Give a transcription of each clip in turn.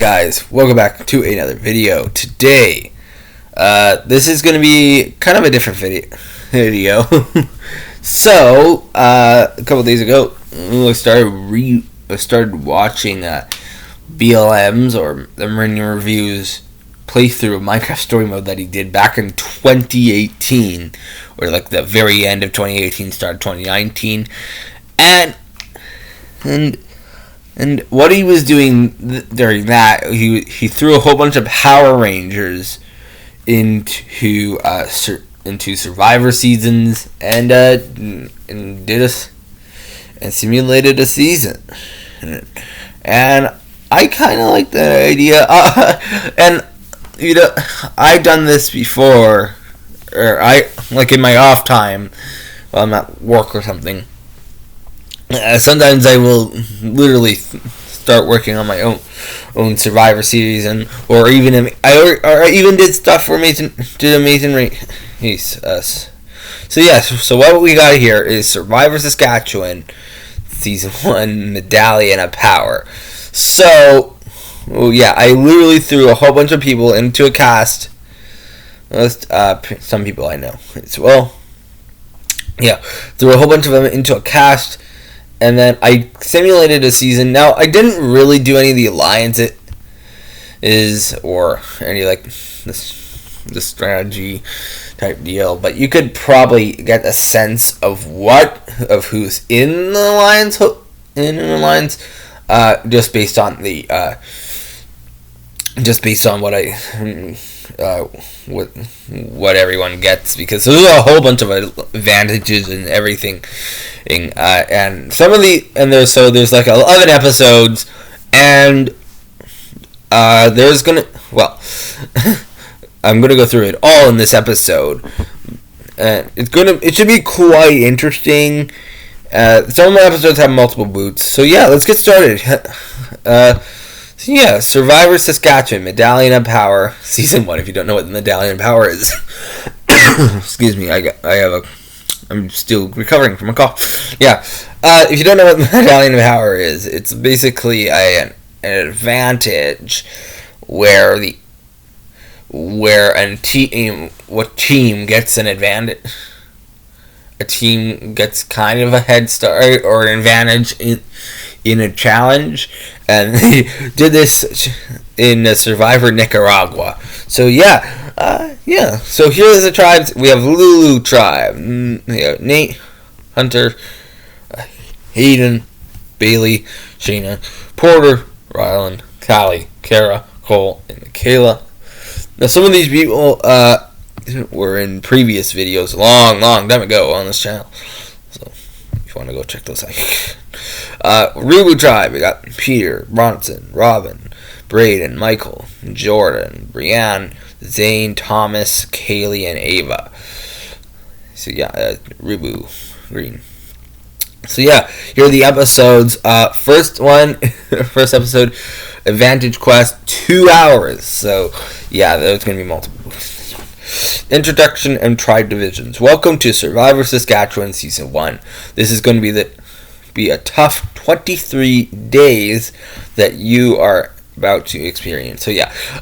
Guys, welcome back to another video. Today, this is going to be kind of a different video. So, a couple days ago, I started watching BLM's or the Meridian Review's playthrough of Minecraft Story Mode that he did back in 2018, or like the very end of 2018, start of 2019, and what he was doing during that, he threw a whole bunch of Power Rangers into Survivor seasons and simulated a season, and I kind of like that idea. And I've done this before, or I like in my off time while I'm at work or something. Sometimes I will literally start working on my own Survivor series, or even did stuff for Amazing Race. So what we got here is Survivor Saskatchewan Season 1 Medallion of Power. So, I literally threw a whole bunch of people into a cast. Some people I know as well. Threw a whole bunch of them into a cast. And then I simulated a season. Now, I didn't really do any of the alliances or any like the strategy type deal, but you could probably get a sense of who's in the alliance just based on what everyone gets, because there's a whole bunch of advantages and everything. And there's like 11 episodes, and I'm gonna go through it all in this episode. It should be quite interesting. Some of my episodes have multiple boots, so let's get started. Survivor Saskatchewan Medallion of Power Season 1. If you don't know what the Medallion of Power is, excuse me, I'm still recovering from a cough. If you don't know what the Medallion of Power is, it's basically an advantage where what team gets an advantage. A team gets kind of a head start or an advantage in a challenge, and they did this in Survivor Nicaragua. So so here are the tribes. We have Lulu tribe. Nate, Hunter, Hayden, Bailey, Sheena, Porter, Ryland, Callie, Kara, Cole, and Michaela. Now, some of these people were in previous videos long time ago on this channel, so if you want to go check those out. Rubu tribe, we got Peter, Bronson, Robin, Braden, Michael, Jordan, Brianne, Zane, Thomas, Kaylee, and Ava. So Rubu Green. So here are the episodes. First episode, Advantage Quest, 2 hours. So there's gonna be multiple. Introduction and Tribe Divisions. Welcome to Survivor Saskatchewan Season 1. This is going to be a tough 23 days that you are about to experience. So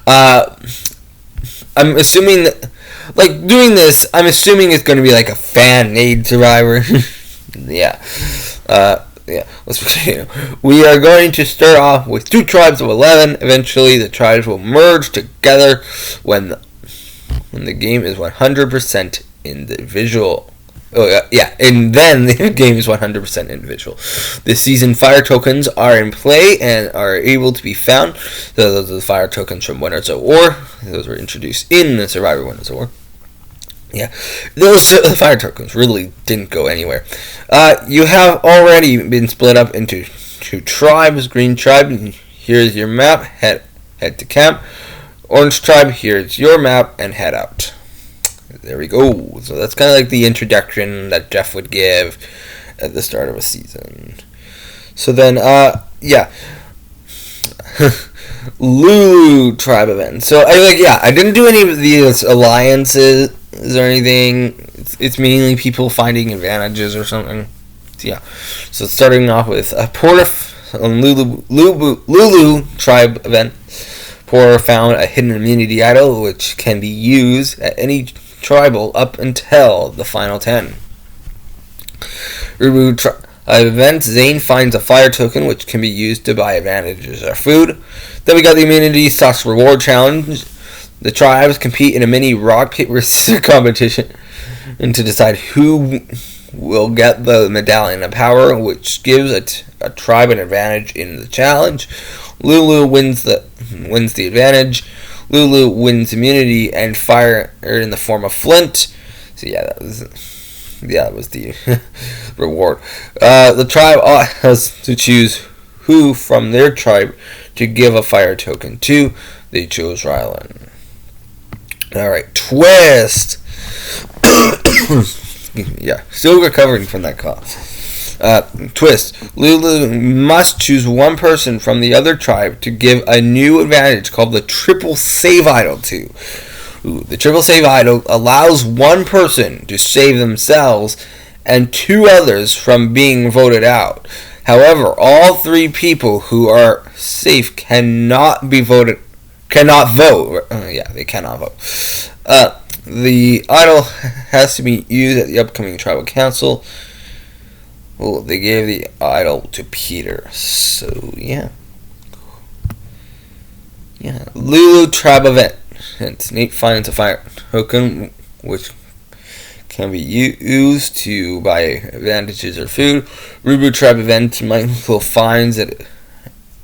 I'm assuming that, like, doing this, I'm assuming it's going to be like a fan-made Survivor. Let's begin. We are going to start off with 2 tribes of 11. Eventually, the tribes will merge together when the game is 100% individual. And then the game is 100% individual. This season, fire tokens are in play and are able to be found. So those are the fire tokens from Winners of War. Those were introduced in the Survivor Winners of War. Those fire tokens really didn't go anywhere. You have already been split up into 2 tribes. Green tribe, here's your map. Head to camp. Orange tribe, here's your map, and head out. There we go. So that's kind of like the introduction that Jeff would give at the start of a season. So then, Lulu tribe event. So I didn't do any of these alliances or anything. It's mainly people finding advantages or something. So starting off with Porter on Lulu tribe event, Poor found a hidden immunity idol which can be used at any tribal up until the final 10. Event, Zane finds a fire token which can be used to buy advantages or food. Then we got the immunity stocks reward challenge. The tribes compete in a mini rock paper scissors competition and to decide who will get the Medallion of Power, which gives a tribe an advantage in the challenge. Lulu wins the advantage. Lulu wins immunity and fire in the form of flint. So that was the reward. The tribe has to choose who from their tribe to give a fire token to. They chose Rylan. Alright, twist! Still recovering from that cough. Twist. Lulu must choose one person from the other tribe to give a new advantage called the triple save idol to. The triple save idol allows one person to save themselves and two others from being voted out. However, all three people who are safe cannot vote. They cannot vote. The idol has to be used at the upcoming tribal council. Well, they gave the idol to Peter. So, yeah. Lulu tribe event. Nate finds a fire token which can be used to buy advantages or food. Rubu tribe event. Michael finds an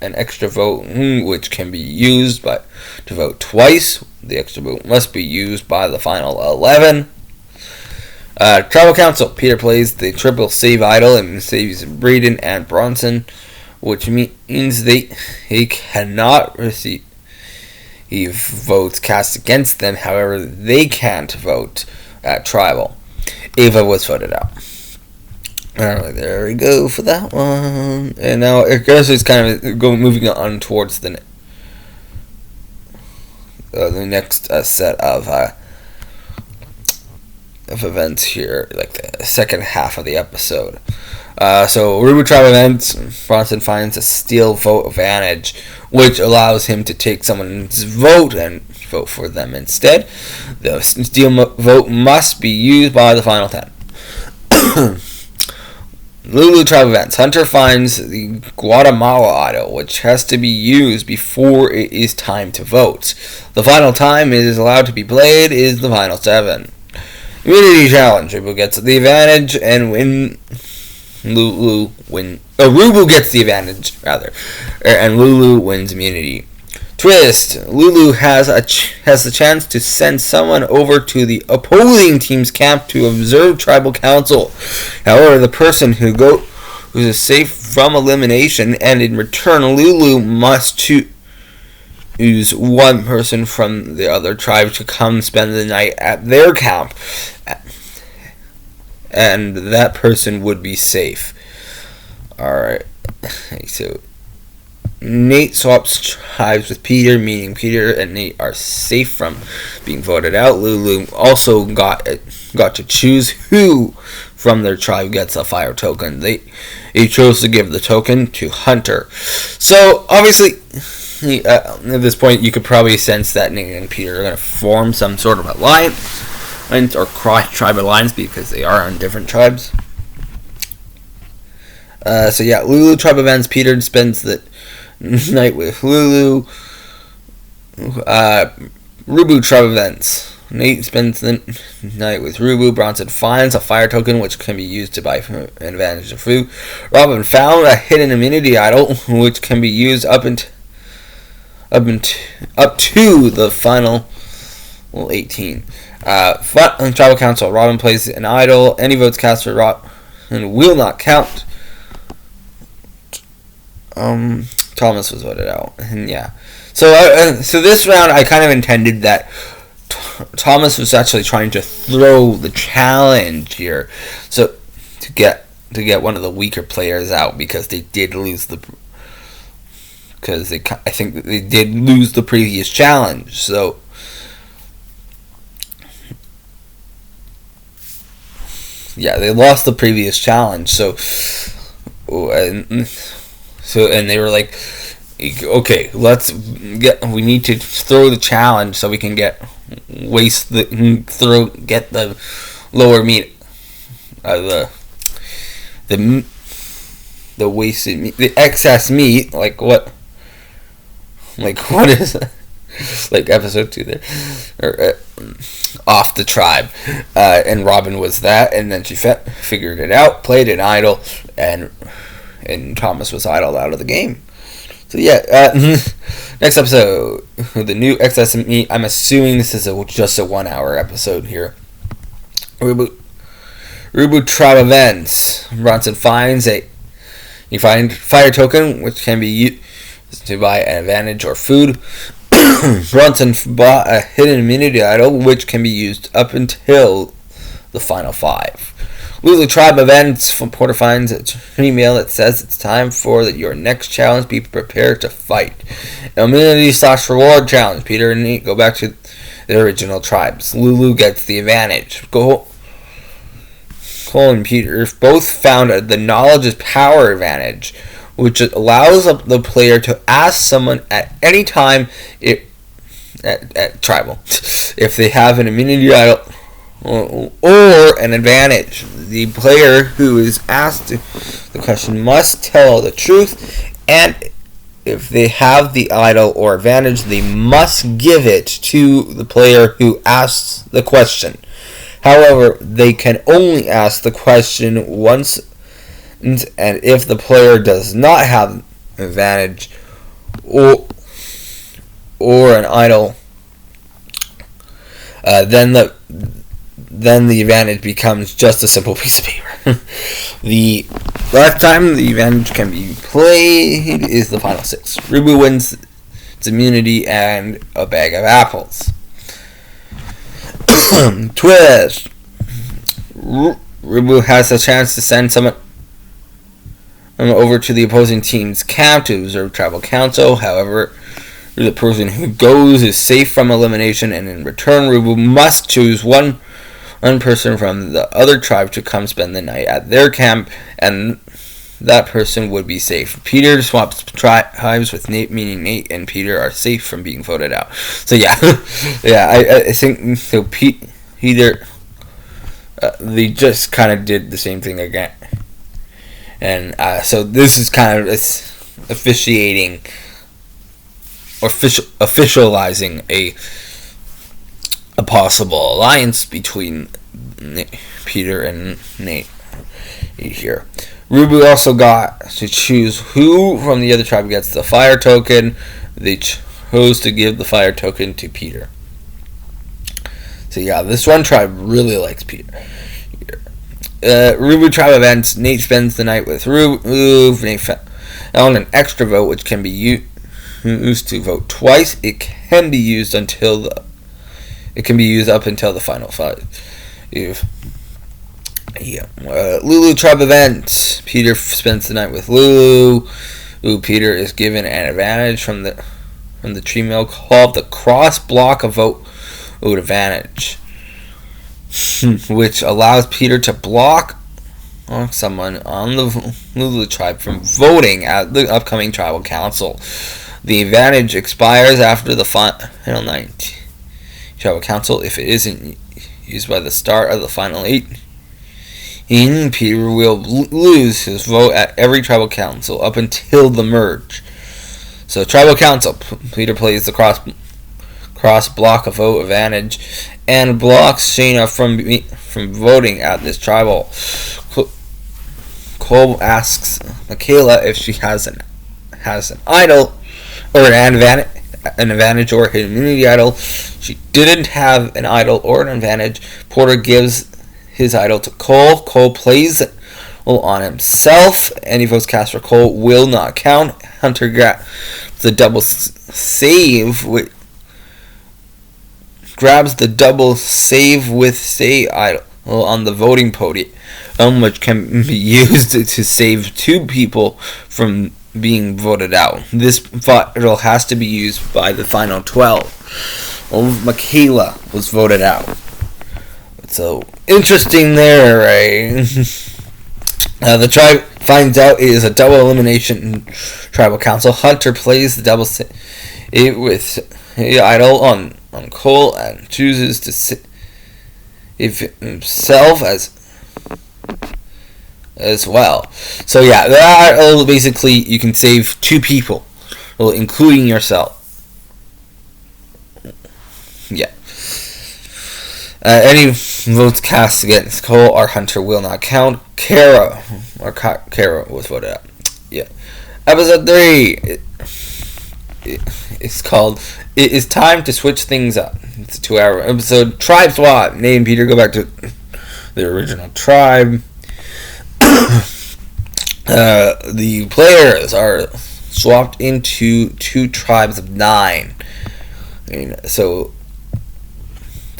extra vote which can be used to vote twice. The extra vote must be used by the final 11. Tribal Council. Peter plays the triple save idol and saves Braden and Bronson, which means they cannot receive votes cast against them. However, they can't vote at tribal. Ava was voted out. Alright, there we go for that one. And now I guess it's kind of moving on towards the next set of events here, like the second half of the episode. So Rubu tribe events, Bronson finds a steal vote advantage, which allows him to take someone's vote and vote for them instead. The steal vote must be used by the final 10. Lulu tribe events. Hunter finds the Guatemala idol, which has to be used before it is time to vote. The final time it is allowed to be played is the final 7. Immunity challenge. Rubu gets the advantage, and Rubu gets the advantage rather, and Lulu wins immunity. Twist. Lulu has the chance to send someone over to the opposing team's camp to observe tribal council. However, the person who is safe from elimination, and in return, Lulu must choose one person from the other tribe to come spend the night at their camp, and that person would be safe. Alright, so Nate swaps tribes with Peter, meaning Peter and Nate are safe from being voted out. Lulu also got to choose who from their tribe gets a fire token. They chose to give the token to Hunter. So obviously, at this point, you could probably sense that Nate and Peter are going to form some sort of alliance or cross-tribe alliance because they are on different tribes. Lulu tribe events. Peter spends the night with Lulu. Rubu tribe events. Nate spends the night with Rubu. Bronson finds a fire token which can be used to buy an advantage of food. Robin found a hidden immunity idol which can be used up to the final 18. On tribal council, Robin plays an idol. Any votes cast for Robin will not count. Thomas was voted out, and so this round I kind of intended that Thomas was actually trying to throw the challenge here, so to get one of the weaker players out because they did lose I think they did lose the previous challenge, so they lost the previous challenge, so So, and they were like, okay, we need to throw the challenge so we can get the lower meat, the wasted meat, the excess meat. Like what is that? Like episode 2 there, or off the tribe, and Robin was that, and then she figured it out, played an idol, and Thomas was idled out of the game. So yeah, next episode, the new excess meat. I'm assuming this is just a 1 hour episode here. Reboot tribe events. Bronson finds you find fire token, which can be used to buy an advantage or food. Bronson bought a hidden immunity idol, which can be used up until the final 5. Lulu tribe events. From Porter finds an email that says it's time for your next challenge. Be prepared to fight. Immunity/reward challenge. Peter and Nate go back to the original tribes. Lulu gets the advantage. Cole and Peter both found the knowledge is power advantage, which allows the player to ask someone at any time at tribal if they have an immunity idol or an advantage. The player who is asked the question must tell the truth, and if they have the idol or advantage, they must give it to the player who asks the question. However, they can only ask the question once, and if the player does not have an advantage or an idol, then the advantage becomes just a simple piece of paper. The last time the advantage can be played is the final 6. Rubu wins its immunity and a bag of apples. Twist. Rubu has a chance to send someone over to the opposing team's camp to observe tribal council. However, the person who goes is safe from elimination, and in return, Rubu must choose one person from the other tribe to come spend the night at their camp, and that person would be safe. Peter swaps tribes with Nate, meaning Nate and Peter are safe from being voted out. So yeah, I think so. Peter, they just kind of did the same thing again, and so this is kind of officiating or officializing a possible alliance between Peter and Nate here. Rubu also got to choose who from the other tribe gets the fire token. They chose to give the fire token to Peter. So yeah, this one tribe really likes Peter. Rubu tribe events. Nate spends the night with Rubu. Nate found an extra vote, which can be used to vote twice. It can be used up until the final 5. Lulu tribe event. Peter spends the night with Lulu. Peter is given an advantage from the tree mill called the cross block of vote advantage, which allows Peter to block someone on the Lulu tribe from voting at the upcoming tribal council. The advantage expires after the final night tribal council. If it isn't used by the start of the final 8, Peter will lose his vote at every tribal council up until the merge. So tribal council, Peter plays the cross block of vote advantage and blocks Shayna from voting at this tribal. Cole asks Michaela if she has an idol or an advantage or an immunity idol. She didn't have an idol or an advantage. Porter gives his idol to Cole. Cole plays on himself. Any votes cast for Cole will not count. Hunter grabs the double save with say idol on the voting podium, which can be used to save 2 people from being voted out. This idol has to be used by the final 12. Michaela was voted out. So interesting there, right? The tribe finds out it is a double elimination tribal council. Hunter plays the double save with the idol on Cole and chooses to save himself as well. So yeah, that basically you can save 2 people, including yourself. Yeah. Any votes cast against Cole or Hunter will not count. Kara was voted out. Yeah. Episode 3. It's called "It Is Time to Switch Things Up." It's a 2-hour episode. Tribe swap. Nate and Peter go back to the original tribe. The players are swapped into 2 tribes of 9. So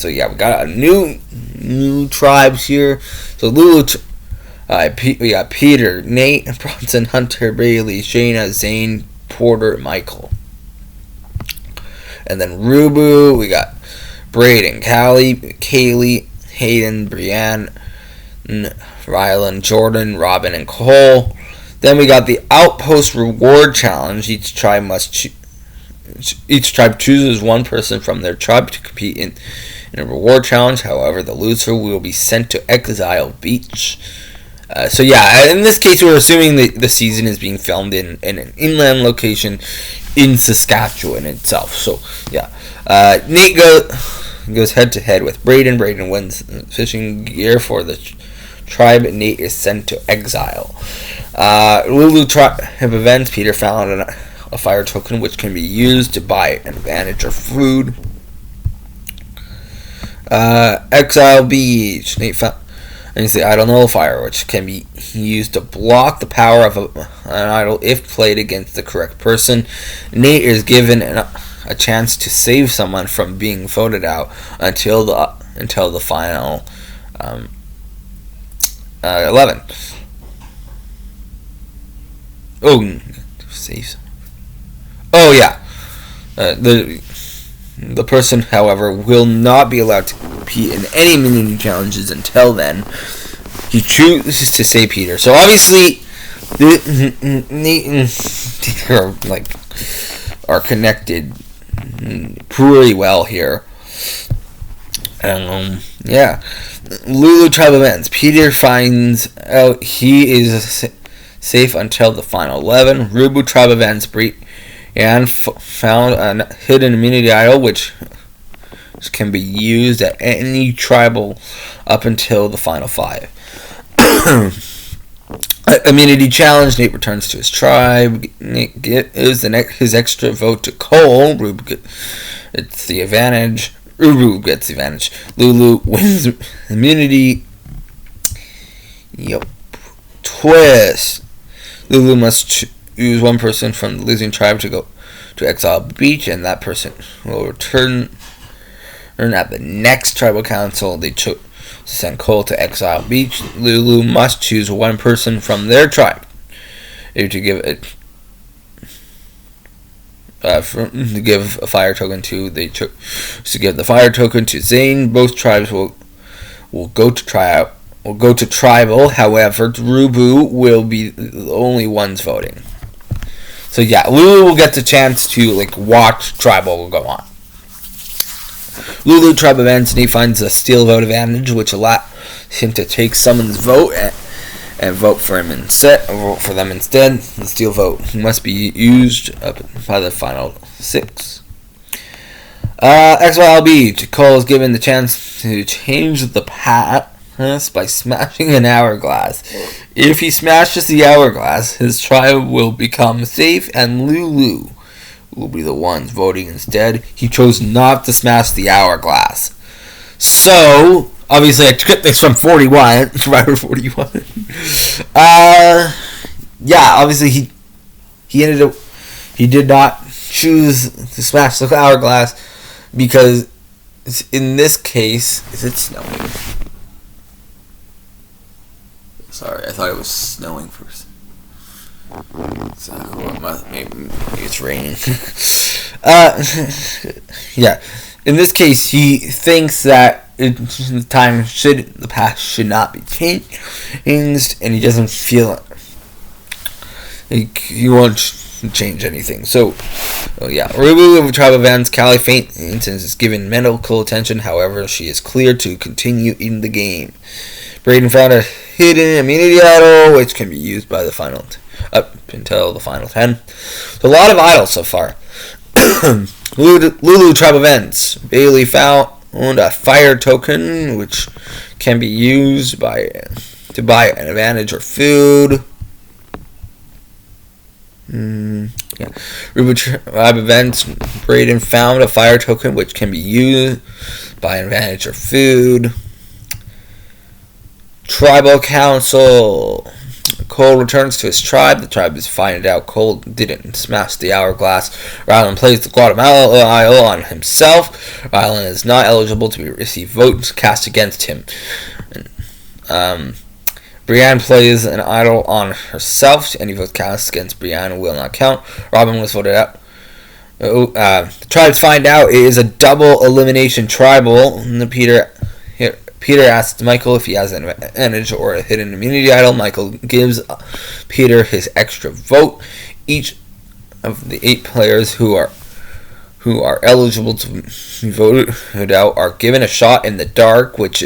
yeah, we got a new tribes here. So Lulu, we got Peter, Nate, Bronson, Hunter, Bailey, Shayna, Zane, Porter, Michael. And then Rubu, we got Braden, Kaylee, Hayden, Brianne, Rylan, Jordan, Robin, and Cole. Then we got the Outpost Reward Challenge. Each tribe chooses one person from their tribe to compete in a reward challenge. However, the loser will be sent to Exile Beach. So yeah, in this case, we're assuming the season is being filmed in an inland location in Saskatchewan itself. So yeah, Nate goes head to head with Braden. Braden wins fishing gear for the tribe. Nate is sent to exile. Lulu tribe events. Peter found a fire token which can be used to buy an advantage or food. Exile Beach. Nate found the idol nullifier, which can be used to block the power of an idol if played against the correct person. Nate is given a chance to save someone from being voted out until the final 11. Oh, save. Oh yeah, the person, however, will not be allowed to compete in any mini challenges until then. He chooses to save Peter. So obviously, Nate and Peter are connected pretty well here. Yeah. Lulu tribe events. Peter finds out he is safe until the final 11. Rubu tribe events. And found a hidden immunity idol which can be used at any tribal up until the final 5. Immunity challenge. Nate returns to his tribe. Nate gives his extra vote to Cole. Rubu gets the advantage. Lulu wins immunity. Yep. Twist. Lulu must choose one person from the losing tribe to go to Exile Beach, and that person will return at the next tribal council. They chose to send Cole to Exile Beach. Lulu must choose one person from their tribe to give a fire token to. They chose to give the fire token to Zane. Both tribes will go to tribal. However, Rubu will be the only ones voting. So yeah, Lulu will get the chance to watch tribal go on. Lulu tribe events, and he finds a steel vote advantage, which allows him to take someone's vote and vote for them instead. The steel vote must be used up by the final 6. XYLB, Cole is given the chance to change the path by smashing an hourglass. If he smashes the hourglass, his tribe will become safe, and Lulu will be the ones voting instead. He chose not to smash the hourglass. So, obviously I took this from 41, Survivor 41. Yeah, obviously he did not choose to smash the hourglass because in this case, is it snowing? Sorry, I thought it was snowing first. So, maybe it's raining. Yeah. In this case, he thinks that the past should not be changed, and he doesn't feel he won't change anything. So, Rubu of Tribe Events, Callie faints and is given medical attention. However, she is cleared to continue in the game. Braden found a hidden immunity idol, which can be used by the final up until the final 10. So a lot of idols so far. Lulu Tribe Events. Bailey found a fire token, which can be used to buy an advantage or food. Rubu Tribe Events. Braden found a fire token, which can be used by an advantage or food. Tribal Council. Cole returns to his tribe. The tribe is finding out Cole didn't smash the hourglass. Rylan plays the Guatemala idol on himself. Rylan is not eligible to receive votes cast against him. Brienne plays an idol on herself. Any votes cast against Brienne will not count. Robin was voted out. The tribes find out it is a double elimination tribal. Peter asks Michael if he has an advantage or a hidden immunity idol. Michael gives Peter his extra vote. Each of the 8 players who are eligible to be voted out are given a shot in the dark, which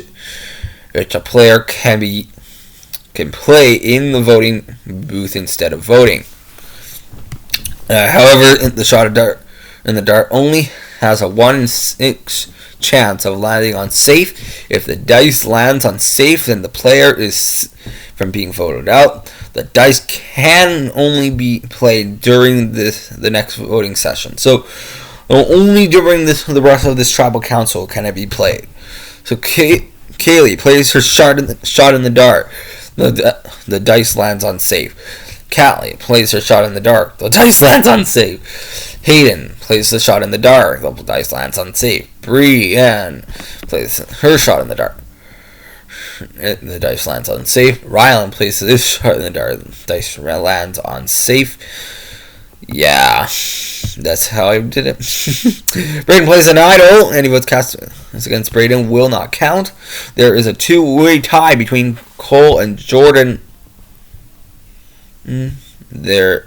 a player can play in the voting booth instead of voting. However, the shot in the dark only has a 1/6 chance of landing on safe. If the dice lands on safe, then the player is from being voted out. The dice can only be played during the next voting session. So only during the rest of this tribal council can it be played. So Kaylee plays her shot in the dark. The dice lands on safe. Callie plays her shot in the dark. The dice lands on safe. Hayden plays the shot in the dark. The dice lands on safe. Brienne plays her shot in the dark. The dice lands on safe. Rylan plays his shot in the dark. The dice lands on safe. Yeah, that's how I did it. Braden plays an idol. Any votes cast against Braden will not count. There is a 2-way tie between Cole and Jordan. There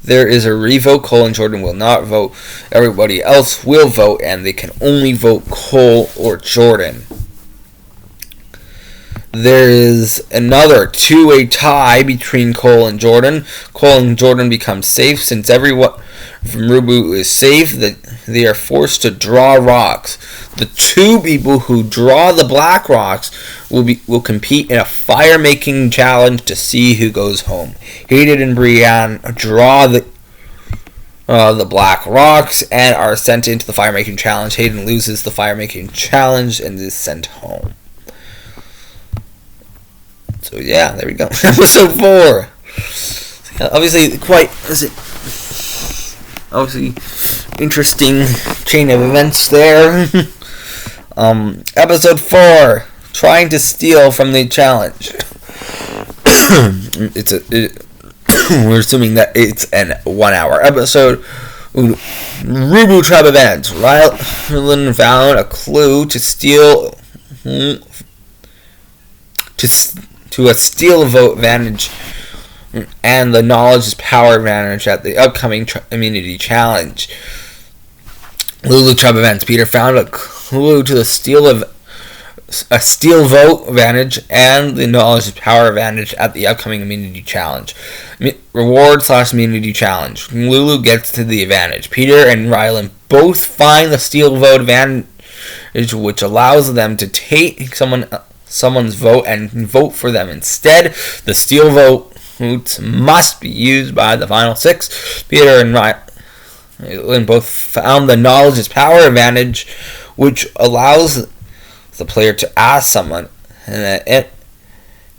is a revote. Cole and Jordan will not vote. Everybody else will vote, and they can only vote Cole or Jordan. There is another 2-way tie between Cole and Jordan. Cole and Jordan become safe. Since everyone from Rubu is safe, they are forced to draw rocks. The 2 people who draw the black rocks will compete in a fire-making challenge to see who goes home. Hayden and Brienne draw the black rocks and are sent into the fire-making challenge. Hayden loses the fire-making challenge and is sent home. So yeah, there we go. Episode 4. Obviously, interesting chain of events there. Episode 4. Trying to steal from the challenge. We're assuming that it's an 1-hour episode. Rubu Tribe Events. Rylan found a clue to steal to a steal vote advantage and the knowledge is power advantage at the upcoming immunity challenge. Lulu Tribe Events. Peter found a clue to the steal vote advantage and the knowledge is power advantage at the upcoming immunity challenge. Reward/immunity challenge. Lulu gets to the advantage. Peter and Rylan both find the steal vote advantage, which allows them to take someone's vote and vote for them instead. The steal votes must be used by the final 6. Peter and Rylan both found the knowledge is power advantage, which allows the player to ask someone at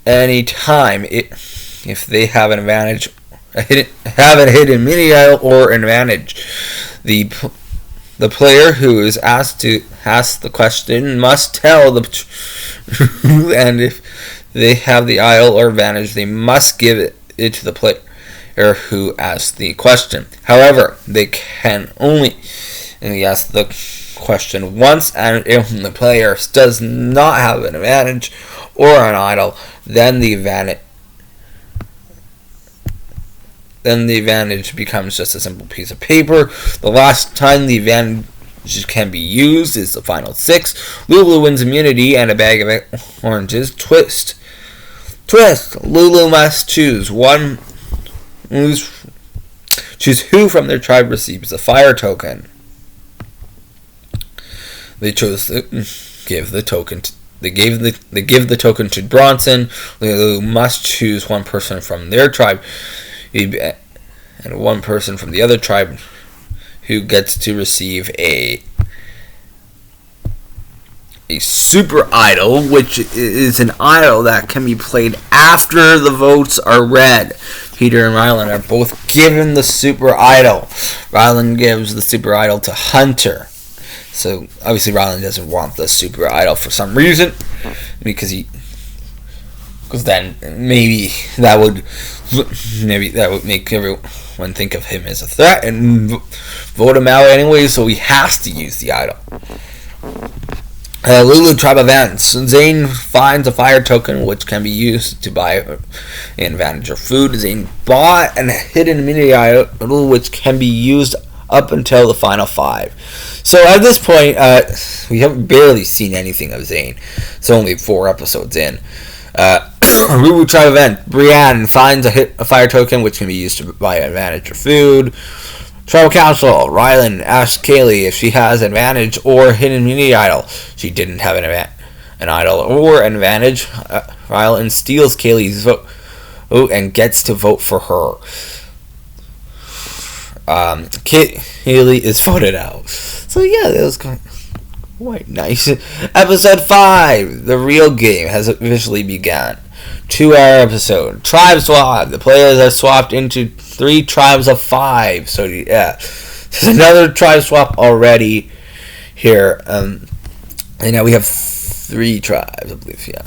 any time if they have an advantage, have a hidden mini idol or an advantage. The player who is asked to ask the question must tell the truth, and if they have the idol or advantage, they must give it to the player who asked the question. However, they can only ask the question once, and if the player does not have an advantage or an idol, then the advantage becomes just a simple piece of paper. The last time the advantage can be used is the final 6. Lulu wins immunity and a bag of oranges. Twist. Lulu must choose who from their tribe receives the fire token. They chose to give the token. They give the token to Bronson. Lulu must choose one person from their tribe, and one person from the other tribe, who gets to receive a super idol, which is an idol that can be played after the votes are read. Peter and Rylan are both given the super idol. Rylan gives the super idol to Hunter. So obviously Rylan doesn't want the super idol for some reason, because then maybe that would make everyone think of him as a threat and vote him out anyway. So he has to use the idol. Lulu Tribe Events. Zane finds a fire token which can be used to buy an advantage or food. Zane bought a hidden immunity idol which can be used up until the final 5. So at this point, we have barely seen anything of Zane. It's only 4 episodes in. Rubu Tribe Event. Brienne finds a fire token which can be used to buy an advantage or food. Tribal Council. Rylan asks Kaylee if she has an advantage or hidden immunity idol. She didn't have an idol or an advantage. Rylan steals Kaylee's vote and gets to vote for her. Kaylee is voted out. So yeah, that was quite nice. Episode 5. The real game has officially begun. 2-hour episode. Tribe swap. The players are swapped into 3 tribes of 5. So yeah, there's another tribe swap already here. And now we have 3 tribes, I believe. Yeah.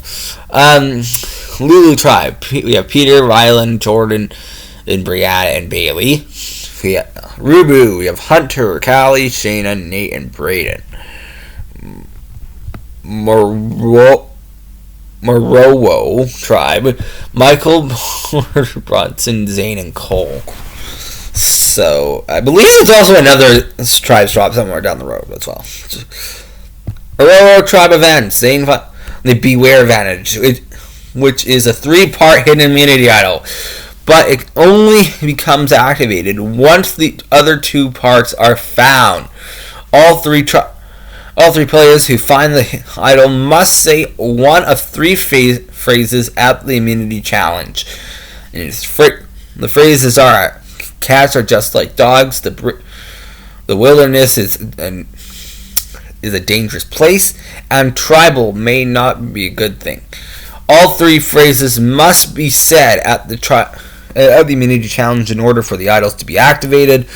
Lulu tribe. We have Peter, Rylan, Jordan, and Brianna and Bailey. We have Rubu. We have Hunter, Callie, Shayna, Nate, and Brayden. Morowo tribe. Michael, Bronson, Zane, and Cole. So I believe there's also another tribe swap somewhere down the road as well. Morowo tribe event. Zane, the Beware advantage, which is a 3-part hidden immunity idol, but it only becomes activated once the other 2 parts are found. All three players who find the idol must say one of 3 phrases at the immunity challenge. And the phrases are: cats are just like dogs, the wilderness is a dangerous place, and tribal may not be a good thing. All 3 phrases must be said at the immunity challenge in order for the idols to be activated.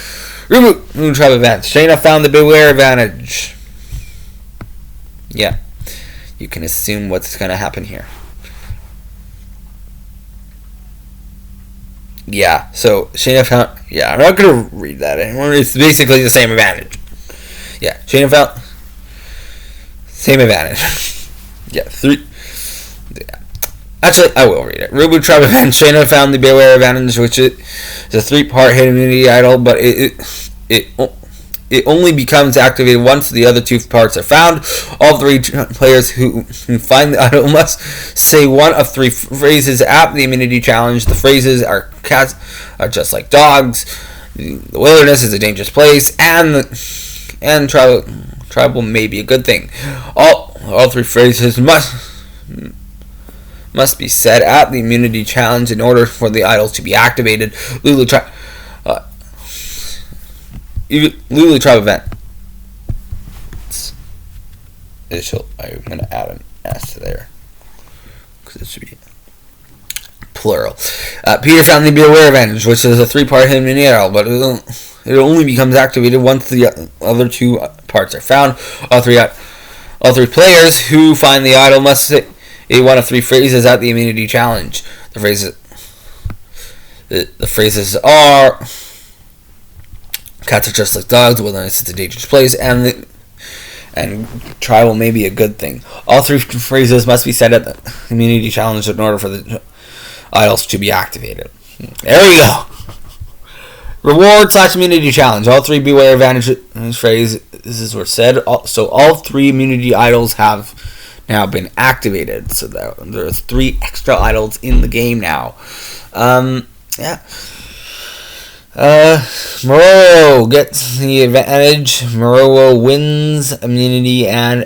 Moon tribe events. Shayna found the Beware advantage. Yeah, you can assume what's going to happen here. Yeah, so Shayna found... Yeah, I'm not going to read that anymore. It's basically the same advantage. Yeah, Shayna found... Same advantage. Yeah, 3... Yeah. Actually, I will read it. Rubu tribe event. Shayna found the Beware advantage, which is a 3-part hidden immunity idol, but it only becomes activated once the other 2 parts are found. All 3 players who find the idol must say one of 3 phrases at the immunity challenge. The phrases are: cats are just like dogs, the wilderness is a dangerous place, and tribal may be a good thing. All 3 phrases must be said at the immunity challenge in order for the idols to be activated. Lulu tribe event. I'm going to add an S there because it should be plural. Peter found the Beware advantage, which is a 3-part hidden immunity idol, but it only becomes activated once the other 2 parts are found. All three players who find the idol must say one of 3 phrases at the immunity challenge. The phrases are: cats are just like dogs, wilderness is a dangerous place, and and tribal may be a good thing. All 3 phrases must be said at the community challenge in order for the idols to be activated. There we go. Reward/immunity challenge. All 3 beware advantage phrases were said. So all 3 immunity idols have now been activated. So there's 3 extra idols in the game now. Moro gets the advantage. Moro wins immunity and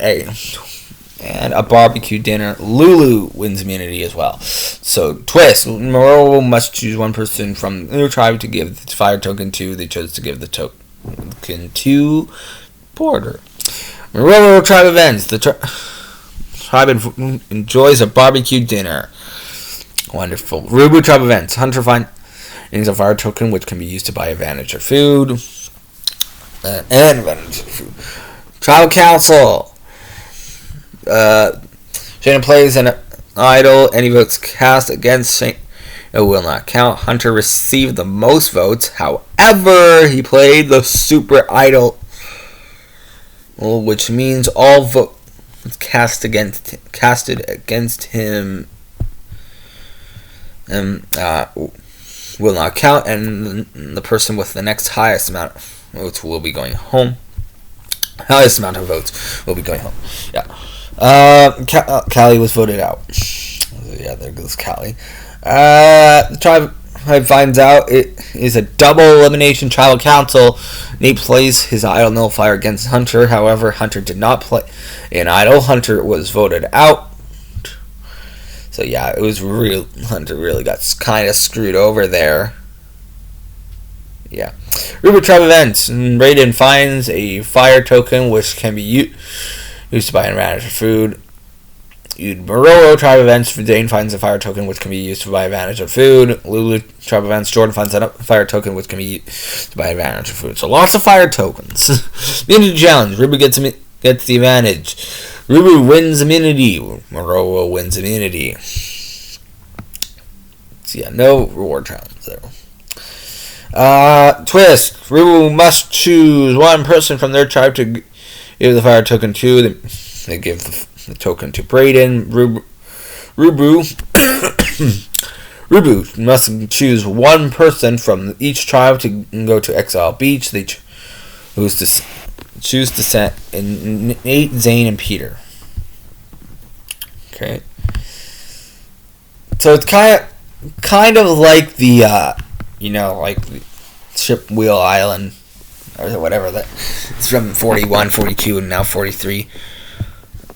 a barbecue dinner. Lulu wins immunity as well. So, twist. Moro must choose one person from their tribe to give the fire token to. They chose to give the token to Porter. Moro tribe events. The tribe enjoys a barbecue dinner. Wonderful. Rubu tribe events. Hunter finds a fire token which can be used to buy advantage of food. Tribal council. Shana plays an idol. Any votes cast against Shana will not count. Hunter received the most votes. However, he played the super idol, which means all votes casted against him will not count, and the person with the next highest amount of votes will be going home. Highest amount of votes will be going home. Yeah. Callie was voted out. Yeah, there goes Callie. The tribe finds out it is a double elimination tribal council. Nate plays his idol nullifier against Hunter. However, Hunter did not play an idol. Hunter was voted out. So yeah, it was real. Hunter really got kind of screwed over there. Yeah. Ruby tribe events. Raiden finds a fire token which can be used to buy and manage food. Mororo tribe events. Zane finds a fire token which can be used to buy advantage of food. Lulu tribe events. Jordan finds a fire token which can be used to buy advantage of food. So lots of fire tokens. Immunity challenge. Ruby gets the advantage. Rubu wins immunity. Mororo wins immunity. So yeah, no reward challenge there. Twist. Rubu must choose one person from their tribe to give the fire token to. They give the token to Brayden. Rubu must choose one person from each tribe to go to Exile Beach. They choose to set in Nate, Zane, and Peter. Okay. So it's kind of like the like the Ship Wheel Island or whatever that. It's from 41, 42, and now 43.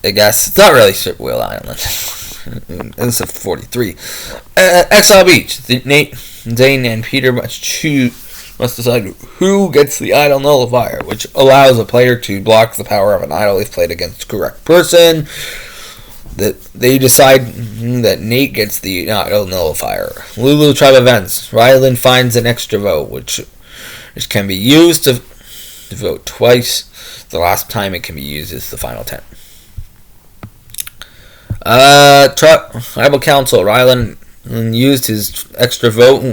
I guess it's not really Ship Wheel Island. It's 43. Exile Beach. Nate, Zane, and Peter must decide who gets the idol nullifier, which allows a player to block the power of an idol if played against the correct person. That they decide that Nate gets the idol nullifier. Lulu tribe events. Rylan finds an extra vote, which can be used to vote twice. The last time it can be used is the final 10. Tribal council. Rylan used his extra vote.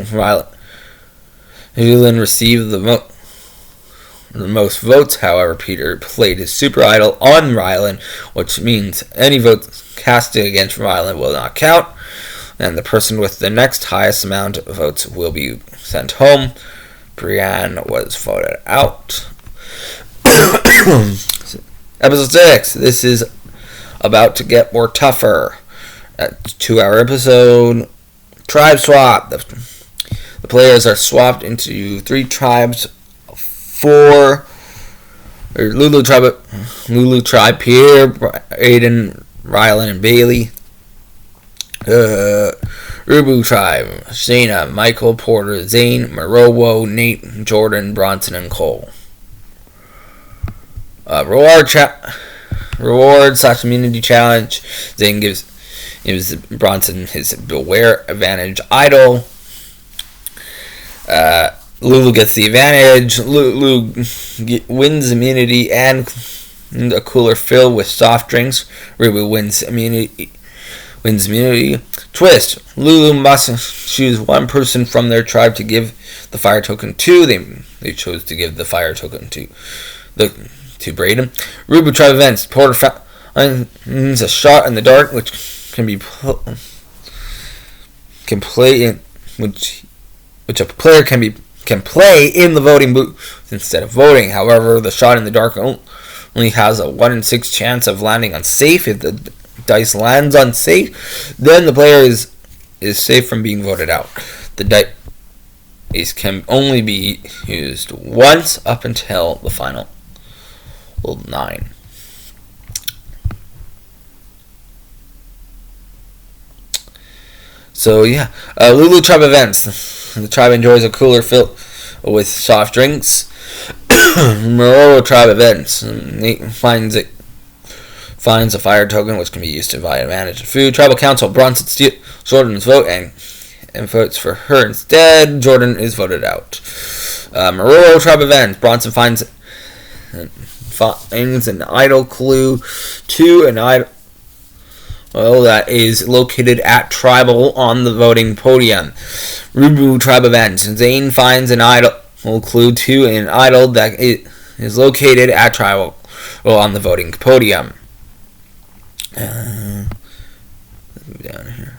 Rylan received the most votes. However, Peter played his super idol on Rylan, which means any votes casted against Rylan will not count, and the person with the next highest amount of votes will be sent home. Brienne was voted out. Episode 6. This is about to get more tougher. A 2-hour episode. Tribe swap. The players are swapped into 3 tribes. 4 Lulu tribe, Pierre, Aiden, Rylan, and Bailey. Rubu tribe, Shayna, Michael, Porter, Zane, Morowo, Nate, Jordan, Bronson, and Cole. Reward/immunity challenge. Zane gives Bronson his beware advantage idol. Lulu gets the advantage. Lulu wins immunity and a cooler filled with soft drinks. Rubu wins immunity. Twist. Lulu must choose one person from their tribe to give the fire token to. They chose to give the fire token to to Braden. Rubu tribe events. Porter finds a shot in the dark, which can play in which a player can play in the voting booth instead of voting. However, the shot in the dark only has a 1 in 6 chance of landing on safe. If the dice lands on safe, then the player is safe from being voted out. The dice can only be used once up until the final 9. So yeah, Lulu tribe events. The tribe enjoys a cooler filled with soft drinks. Mororo tribe events. Nate finds a fire token which can be used to buy advantage of food. Tribal council. Bronson steals Jordan's vote and votes for her instead. Jordan is voted out. Mororo tribe events. Bronson finds an idol clue to an idol that is located at tribal on the voting podium. Rubu tribe events. Zane finds an idol clue to an idol that is located at tribal on the voting podium. Let's move down here.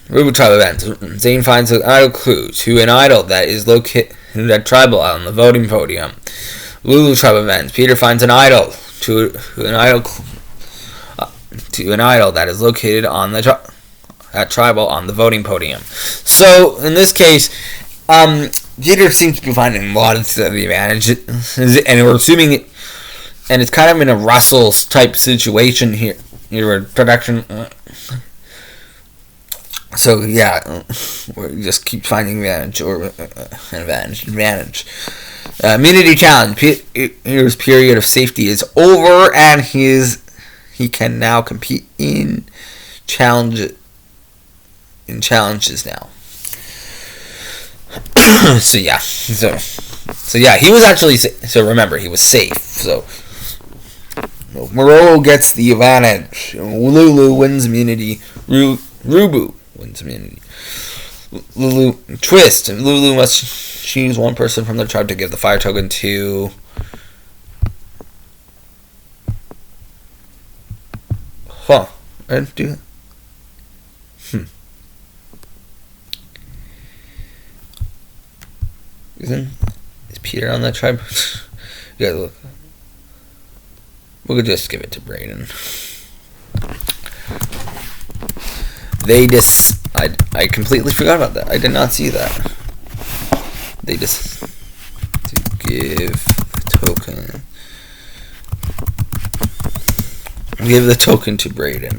Rubu tribe events. Zane finds an idol clue to an idol that is located at tribal on the voting podium. Lulu tribe events. Peter finds an idol to an idol that is located on at tribal on the voting podium. So in this case, Peter seems to be finding a lot of the advantages, and we're assuming it, and it's kind of in a Russell's type situation here. Your production. So yeah, we just keep finding advantage. Immunity challenge. Peter's period of safety is over, and he can now compete in challenges now. So yeah, he was actually remember, he was safe. So Mororo gets the advantage. Lulu wins immunity. Rubu wins immunity. Lulu twist. Lulu must choose one person from their tribe to give the fire token to. I didn't do that. Is Peter on that tribe? You gotta look. We'll just give it to Braden. I completely forgot about that. I did not see that. They just to give the token. Give the token to Braden.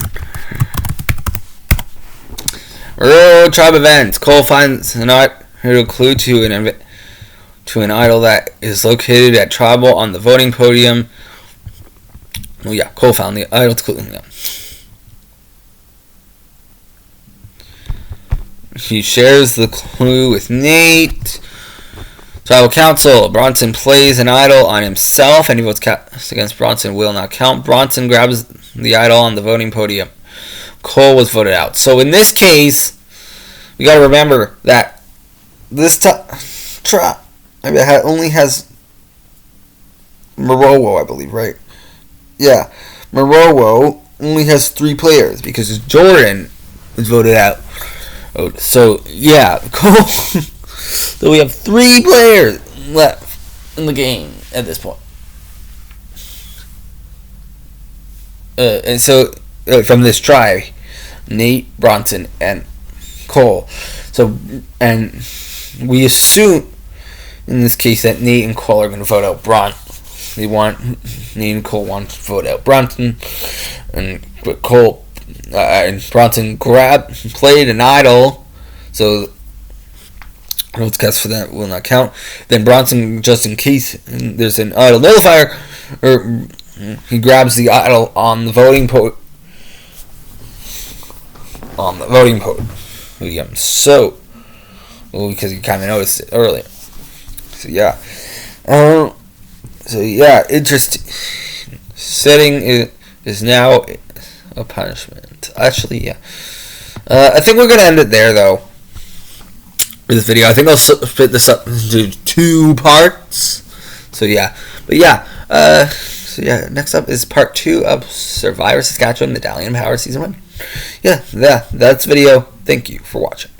Tribe events. Cole finds an idol clue to an idol that is located at tribal on the voting podium. Oh yeah, Cole found the idol clue. Yeah. He shares the clue with Nate. Tribal council. Bronson plays an idol on himself. Any votes cast against Bronson will not count. Bronson grabs the idol on the voting podium. Cole was voted out. So in this case, we got to remember that this tribe only has Mororo, I believe, right? Yeah, Mororo only has 3 players because Jordan was voted out. So yeah, Cole. So we have 3 players left in the game at this point. And so from this tribe, Nate, Bronson, and Cole. So, and we assume in this case that Nate and Cole are going to vote out Nate and Cole want to vote out Bronson, but Cole and Bronson played an idol, so votes cast for that will not count. Then Bronson, just in case there's an idol nullifier, or he grabs the idol on the voting podium. So, because he kind of noticed it earlier. So yeah. Interesting. Setting is now a punishment. Actually, yeah. I think we're gonna end it there, though. this video. I think I'll split this up into 2 parts. So yeah, next up is part 2 of Survivor Saskatchewan Medallion Power Season 1. Yeah, that's video. Thank you for watching.